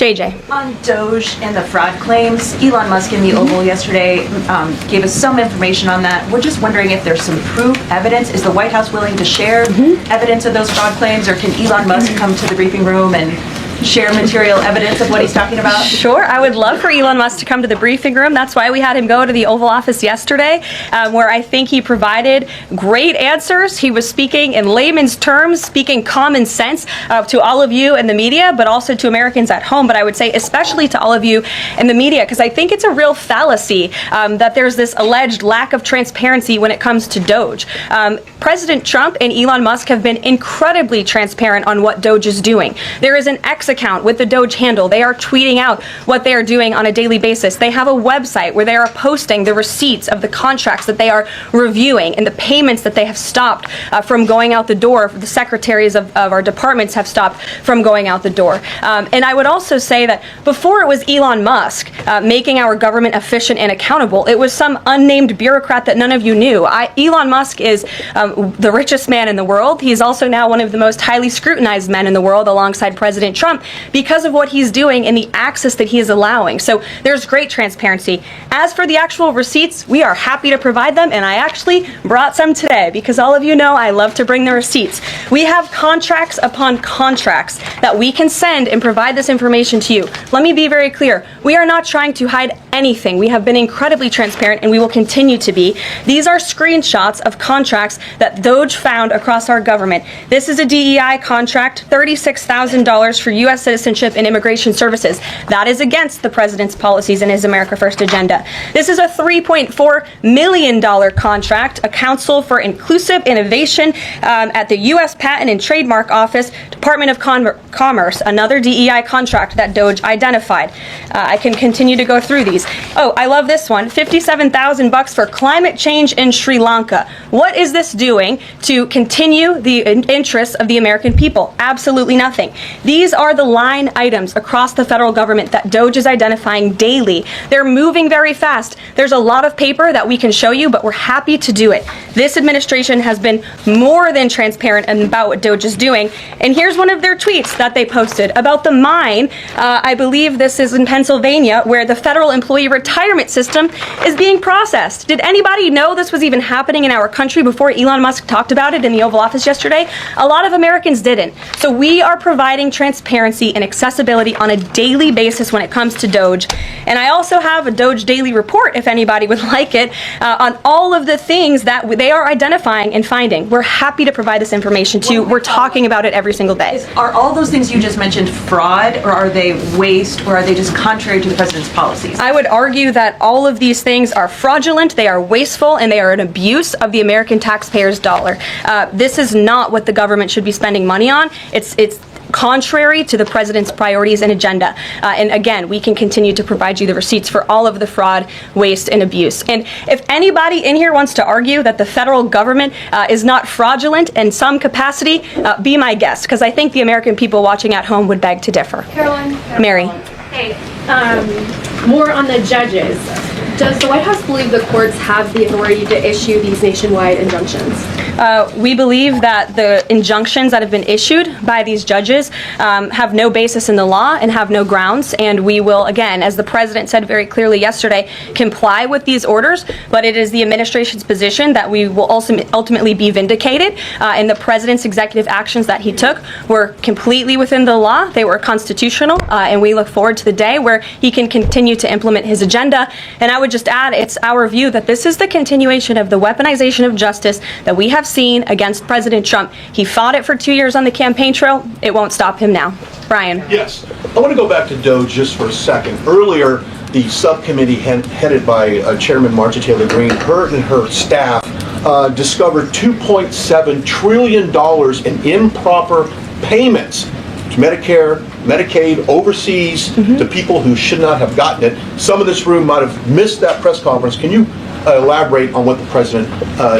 JJ. On DOGE and the fraud claims, Elon Musk in the Oval yesterday gave us some information on that. We're just wondering if there's some proof, evidence. Is the White House willing to share evidence of those fraud claims, or can Elon Musk come to the briefing room and share material evidence of what he's talking about? Sure, I would love for Elon Musk to come to the briefing room. That's why we had him go to the Oval Office yesterday, where I think he provided great answers. He was speaking in layman's terms, speaking common sense to all of you in the media, but also to Americans at home. But I would say especially to all of you in the media, because I think it's a real fallacy that there's this alleged lack of transparency when it comes to DOGE. President Trump and Elon Musk have been incredibly transparent on what DOGE is doing. There is an X account with the DOGE handle. They are tweeting out what they are doing on a daily basis. They have a website where they are posting the receipts of the contracts that they are reviewing and the payments that they have stopped from going out the door. The secretaries of our departments have stopped from going out the door. And I would also say that before it was Elon Musk making our government efficient and accountable, it was some unnamed bureaucrat that none of you knew. Elon Musk is the richest man in the world. He's also now one of the most highly scrutinized men in the world alongside President Trump, because of what he's doing and the access that he is allowing. So there's great transparency. As for the actual receipts, we are happy to provide them, and I actually brought some today because all of you know I love to bring the receipts. We have contracts upon contracts that we can send and provide this information to you. Let me be very clear. We are not trying to hide anything. We have been incredibly transparent, and we will continue to be. These are screenshots of contracts that DOGE found across our government. This is a DEI contract, $36,000 for U.S. citizenship and immigration services. That is against the president's policies and his America First agenda. This is a $3.4 million contract, a Council for Inclusive Innovation at the U.S. Patent and Trademark Office, Department of Commerce, another DEI contract that DOGE identified. I can continue to go through these. Oh, I love this one, $57,000 for climate change in Sri Lanka. What is this doing to continue the interests of the American people? Absolutely nothing. These are the line items across the federal government that DOGE is identifying daily. They're moving very fast. There's a lot of paper that we can show you, but we're happy to do it. This administration has been more than transparent about what DOGE is doing. And here's one of their tweets that they posted about the mine. I believe this is in Pennsylvania, where the federal employee retirement system is being processed. Did anybody know this was even happening in our country before Elon Musk talked about it in the Oval Office yesterday? A lot of Americans didn't. So we are providing transparency and accessibility on a daily basis when it comes to DOGE. And I also have a DOGE daily report, if anybody would like it, on all of the things that they are identifying and finding. We're happy to provide this information to you. We're talking about it every single day. Are all those things you just mentioned fraud, or are they waste, or are they just contrary to the president's policies? I would argue that all of these things are fraudulent, they are wasteful, and they are an abuse of the American taxpayer's dollar. This is not what the government should be spending money on. It's contrary to the president's priorities and agenda. And again, we can continue to provide you the receipts for all of the fraud, waste, and abuse. And if anybody in here wants to argue that the federal government is not fraudulent in some capacity, be my guest, because I think the American people watching at home would beg to differ. Caroline. Mary. Hey, more on the judges. Does the White House believe the courts have the authority to issue these nationwide injunctions? We believe that the injunctions that have been issued by these judges have no basis in the law and have no grounds, and we will, again, as the president said very clearly yesterday, comply with these orders, but it is the administration's position that we will ultimately be vindicated, and the president's executive actions that he took were completely within the law, they were constitutional, and we look forward to the day where he can continue to implement his agenda. And I would just add, it's our view that this is the continuation of the weaponization of justice that we have seen against President Trump. He fought it for 2 years on the campaign trail. It won't stop him now. Brian. Yes. I want to go back to DOGE just for a second. Earlier, the subcommittee headed by Chairman Marjorie Taylor Greene, her and her staff discovered $2.7 trillion in improper payments to Medicare, Medicaid, overseas, to people who should not have gotten it. Some of this room might have missed that press conference. Can you elaborate on what the president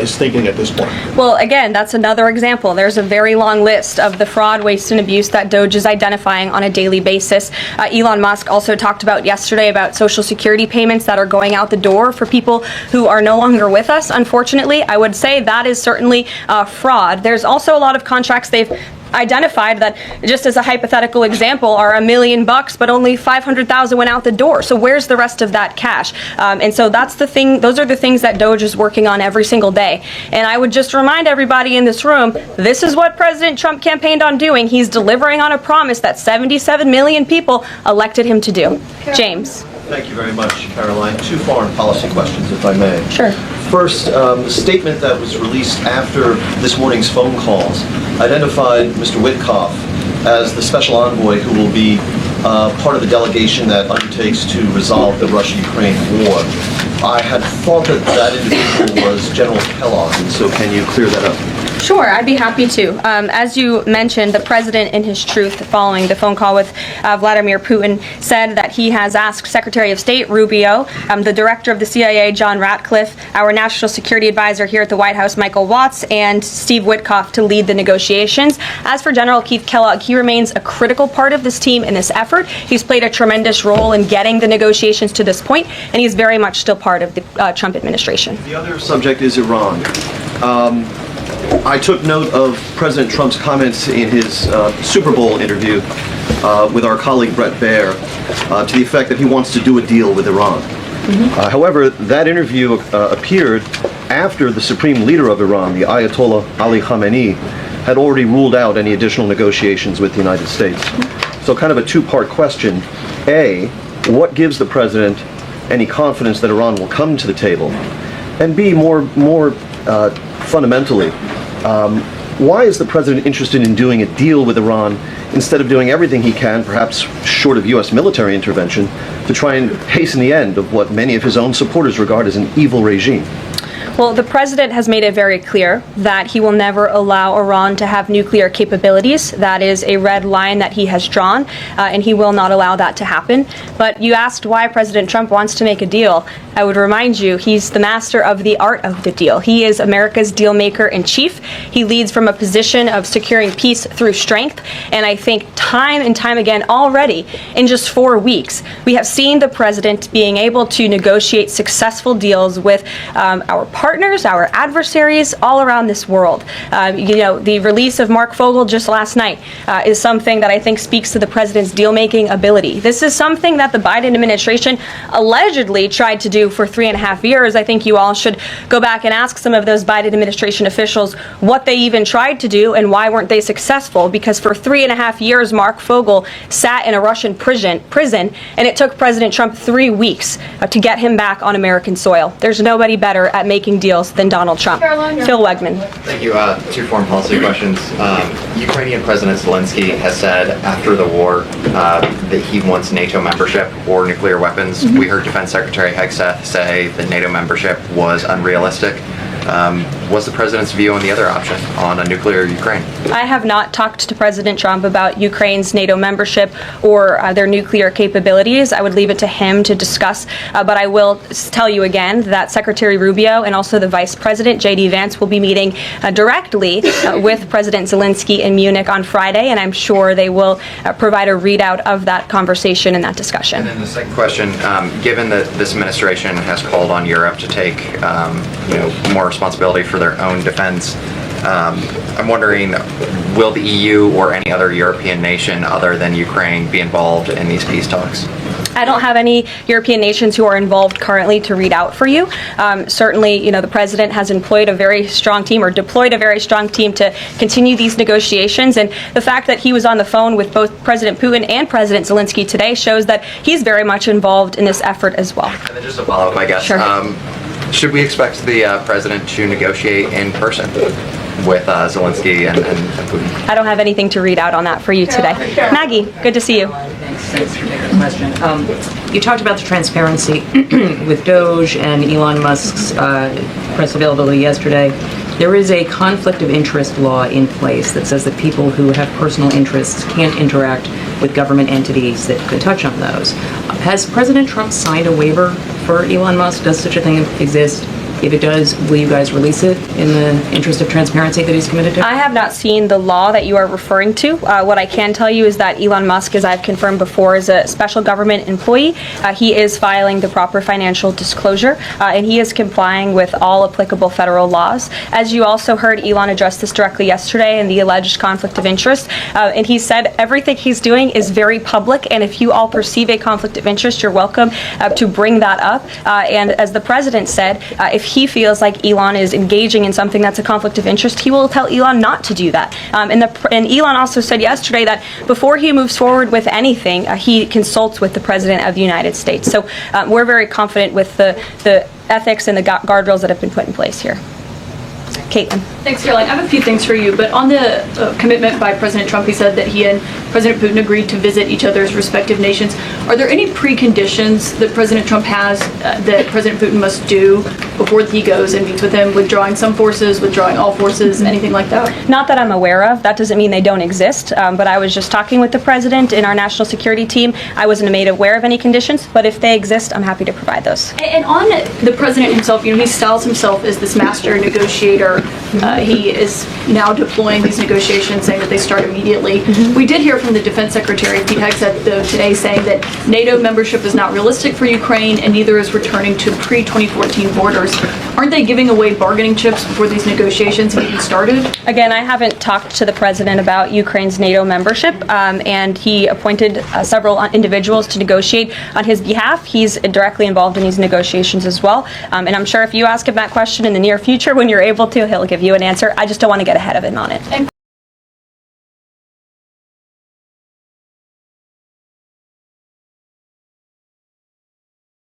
is thinking at this point? Well, again, that's another example. There's a very long list of the fraud, waste, and abuse that DOGE is identifying on a daily basis. Elon Musk also talked about yesterday about Social Security payments that are going out the door for people who are no longer with us, unfortunately. I would say that is certainly fraud. There's also a lot of contracts they've identified that, just as a hypothetical example, are $1 million, but only 500,000 went out the door. So where's the rest of that cash? And so that's the thing. Those are the things that DOGE is working on every single day. And I would just remind everybody in this room, this is what President Trump campaigned on doing. He's delivering on a promise that 77 million people elected him to do. James. Thank you very much, Caroline. Two foreign policy questions, if I may. Sure. First, the statement that was released after this morning's phone calls identified Mr. Witkoff as the special envoy who will be part of the delegation that undertakes to resolve the Russia-Ukraine war. I had thought that that individual was General Kellogg, and so can you clear that up? Sure, I'd be happy to. As you mentioned, the president, in his truth, following the phone call with Vladimir Putin, said that he has asked Secretary of State Rubio, the director of the CIA, John Ratcliffe, our national security advisor here at the White House, Michael Watts, and Steve Witkoff to lead the negotiations. As for General Keith Kellogg, he remains a critical part of this team in this effort. He's played a tremendous role in getting the negotiations to this point, and he's very much still part of the Trump administration. The other subject is Iran. I took note of President Trump's comments in his Super Bowl interview with our colleague Bret Baier to the effect that he wants to do a deal with Iran. However, that interview appeared after the supreme leader of Iran, the Ayatollah Ali Khamenei, had already ruled out any additional negotiations with the United States. So kind of a two-part question. A, what gives the president any confidence that Iran will come to the table? And B, more fundamentally, why is the president interested in doing a deal with Iran instead of doing everything he can, perhaps short of U.S. military intervention, to try and hasten the end of what many of his own supporters regard as an evil regime? Well, the president has made it very clear that he will never allow Iran to have nuclear capabilities. That is a red line that he has drawn, and he will not allow that to happen. But you asked why President Trump wants to make a deal. I would remind you, he's the master of the art of the deal. He is America's deal maker in chief. He leads from a position of securing peace through strength. And I think time and time again already, in just 4 weeks, we have seen the president being able to negotiate successful deals with our partners, our adversaries all around this world. The release of Mark Fogel just last night is something that I think speaks to the president's deal-making ability. This is something that the Biden administration allegedly tried to do for 3.5 years. I think you all should go back and ask some of those Biden administration officials what they even tried to do and why weren't they successful, because for 3.5 years Mark Fogel sat in a Russian prison, and it took President Trump 3 weeks to get him back on American soil. There's nobody better at making deals than Donald Trump. Phil Wegman. Thank you. Two foreign policy questions. Ukrainian President Zelensky has said after the war that he wants NATO membership or nuclear weapons. We heard Defense Secretary Hegseth say that NATO membership was unrealistic. What's the president's view on the other option, on a nuclear Ukraine? I have not talked to President Trump about Ukraine's NATO membership or their nuclear capabilities. I would leave it to him to discuss. But I will tell you again that Secretary Rubio and also the Vice President, J.D. Vance, will be meeting directly with President Zelensky in Munich on Friday, and I'm sure they will provide a readout of that conversation and that discussion. And then the second question, given that this administration has called on Europe to take more responsibility for their own defense, I'm wondering, will the EU or any other European nation other than Ukraine be involved in these peace talks? I don't have any European nations who are involved currently to read out for you. Certainly, the president has employed a very strong team or deployed a very strong team to continue these negotiations. And the fact that he was on the phone with both President Putin and President Zelensky today shows that he's very much involved in this effort as well. And then just a follow-up, I guess. Sure. Should we expect the president to negotiate in person with Zelensky and Putin? I don't have anything to read out on that for you today. Maggie, good to see you. Thanks for taking the question. You talked about the transparency with DOGE and Elon Musk's press availability yesterday. There is a conflict of interest law in place that says that people who have personal interests can't interact with government entities that could touch on those. Has President Trump signed a waiver for Elon Musk? Does such a thing exist? If it does, will you guys release it in the interest of transparency that he's committed to? I have not seen the law that you are referring to. What I can tell you is that Elon Musk, as I've confirmed before, is a special government employee. He is filing the proper financial disclosure, and he is complying with all applicable federal laws. As you also heard, Elon address this directly yesterday in the alleged conflict of interest, and he said everything he's doing is very public, and if you all perceive a conflict of interest, you're welcome to bring that up. And as the president said, if he feels like Elon is engaging in something that's a conflict of interest, he will tell Elon not to do that. And Elon also said yesterday that before he moves forward with anything, he consults with the President of the United States. So we're very confident with the ethics and the guardrails that have been put in place here. Caitlin. Thanks, Caroline. I have a few things for you, but on the commitment by President Trump, he said that he and President Putin agreed to visit each other's respective nations. Are there any preconditions that President Trump has that President Putin must do before he goes and meets with him, withdrawing some forces, withdrawing all forces, anything like that? Not that I'm aware of. That doesn't mean they don't exist, but I was just talking with the president in our national security team. I wasn't made aware of any conditions, but if they exist, I'm happy to provide those. And on the president himself, he styles himself as this master negotiator. He is now deploying these negotiations, saying that they start immediately. We did hear from the Defense Secretary, Pete Hegseth, though, today saying that NATO membership is not realistic for Ukraine, and neither is returning to pre-2014 borders. Aren't they giving away bargaining chips before these negotiations have even started? Again, I haven't talked to the president about Ukraine's NATO membership, and he appointed several individuals to negotiate on his behalf. He's directly involved in these negotiations as well, and I'm sure if you ask him that question in the near future, when you're able to, he'll give you an answer. I just don't want to get ahead of him on it.